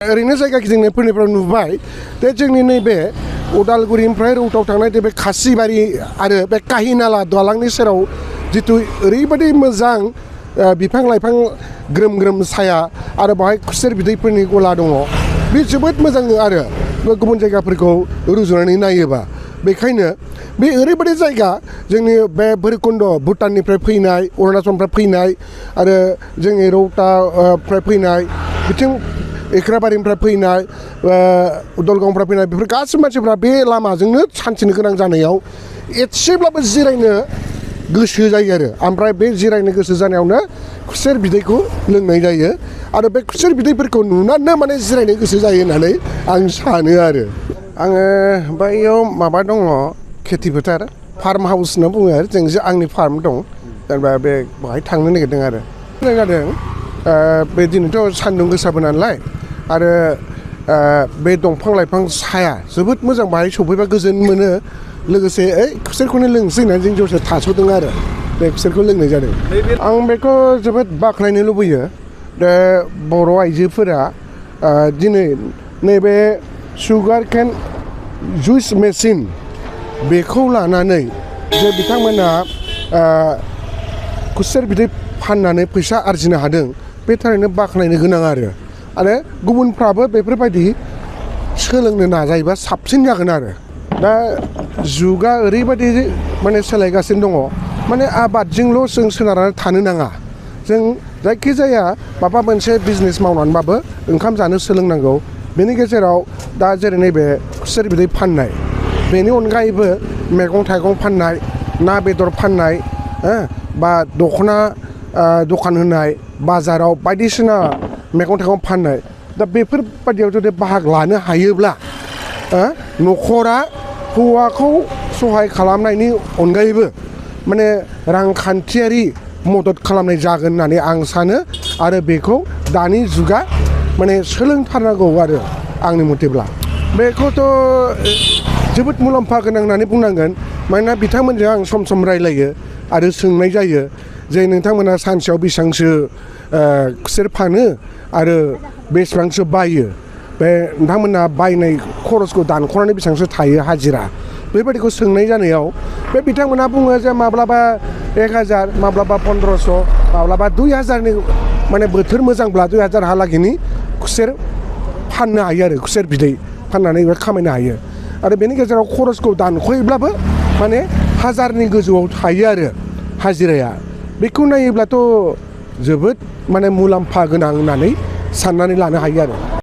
ओरैनो जायगा गिदिंनायफोरनिफ्राय नुबाय दे जोंनि नैबे उदालगुरिनिफ्राय रौतायाव थांनाय बे खासिबारि आरो बे काहिनाला दालांनि सेराव जितु ओरैबायदि मोजां बिफां लाइफां ग्रोम ग्रोम साया आरो बाहाय खुसेर बिदैफोरनि गला दङ बे जोबोद मोजां आरो गुबुन जायगाफोरखौ रुजुनानै नायोबा बेखायनो बे ओरैबायदि जायगा जोंनि बे भैरबकुन्द भुटाननिफ्राय फैनाय अरुणाचलनिफ्राय फैनाय आरो जोंनि रौतानिफ्राय फैनाय बिथिं एख्राबारिनिफ्राय फैनाय दलगावनिफ्राय फैनाय बेफोर गासैबो मानसिफ्रा बे लामाजोंनो सानथिनो गोनां जानायाव एसेब्लाबो जिरायनो गोसो जायो आरो ओमफ्राय बे जिरायनो गोसो जानायावनो खुसेर बिदैखौ लोंनाय जायो आरो बे खुसेर बिदैफोरखौ नुनानै माने जिरायनो गोसो जायो होननानै आं सानो आरो आङो बैयाव माबा दङ खेथि फोथार फार्म हाउस होनना बुङो आरो जों आंनि फार्म दं जेनेबा बे बेहाय थांनो नागिरदों आरो जादों बे दिनैथ' सान्दुं गोसाबो नालाय आरो बे दंफां लाइफां साया जोबोद मोजां बाहाय सफैबा गोजोन मोनो लोगोसे खुसेरखौनो लोंसै होननानै जों जौसे थास'दों आरो बे खुसेरखौ लोंनाय जादों आं बेखौ जोबोद बाख्नायनो लुबैयो दा बर' आइजोफोरा दिनै नैबे सुगार केन जुइस मेसिन बेखौ लानानै जे बिथांमोना खुसेर बिदै फाननानै फैसा आरजिनो हादों बे थारैनो बाख्नायनो गोनां आरो गुबुनफ्राबो बेफोरबायदि सोलोंनो नाजायोबा साबसिन जागोन आरो दा जुगा ओरैबायदि माने सोलायगासिनो दङ माने आबादजोंल' जों सोनारनानै थानो नाङा जों जायखिजाया माबा मोनसे बिजनेस मावनानैबाबो ओंखाम जानो सोलोंनांगौ बेनि गेजेराव दा जेरै नैबे खुसेर बिदै फाननाय बेनि अनगायैबो मैगं थाइगं फाननाय ना बेदर फाननाय बा दख'ना दखान होनाय बाजाराव बायदिसिना मैगं थाइगं फाननाय दा बेफोरबायदियाव जुदि बाहागो लानो हायोब्ला न'खरा हौवाखौ सहाय खालामनायनि अनगायैबो माने रांखान्थियारि मदद खालामनाय जागोन होननानै आं सानो आरो बेखौ दानि जुगा माने सोलोंथारनांगौ आरो आंनि मथेब्ला बेखौथ' जोबोद मुलाम्फा गोनां होननानै बुंनांगोन मानोना बिथांमोनजों आं सम सम रायलायो आरो सोंनाय जायो जे नोंथांमोना सानसेयाव बेसेबांसो खुसेर फानो आरो बेसेबांसो बायो बे नोंथांमोना बायनाय खरसखौ दानख'नानै बेसेबांसो थायो हाजिरा बेबायदिखौ सोंनाय जानायाव बे बिथांमोना बुङो जे माब्लाबा 1000 माब्लाबा 1500 माब्लाबा 2000नि माने बोथोर मोजांब्ला 2000 हालागैनि खुसेर फाननो हायो आरो खुसेर बिदै फाननानै खामायनो हायो आरो बेनि गेजेराव खरसखौ दानख'योब्लाबो माने 1000नि गोजौआव थायो आरो हाजिराया बेखौ नायोब्लाथ' जोबोद माने मुलाम्फा गोनां होननानै साननानै लानो हायो आरो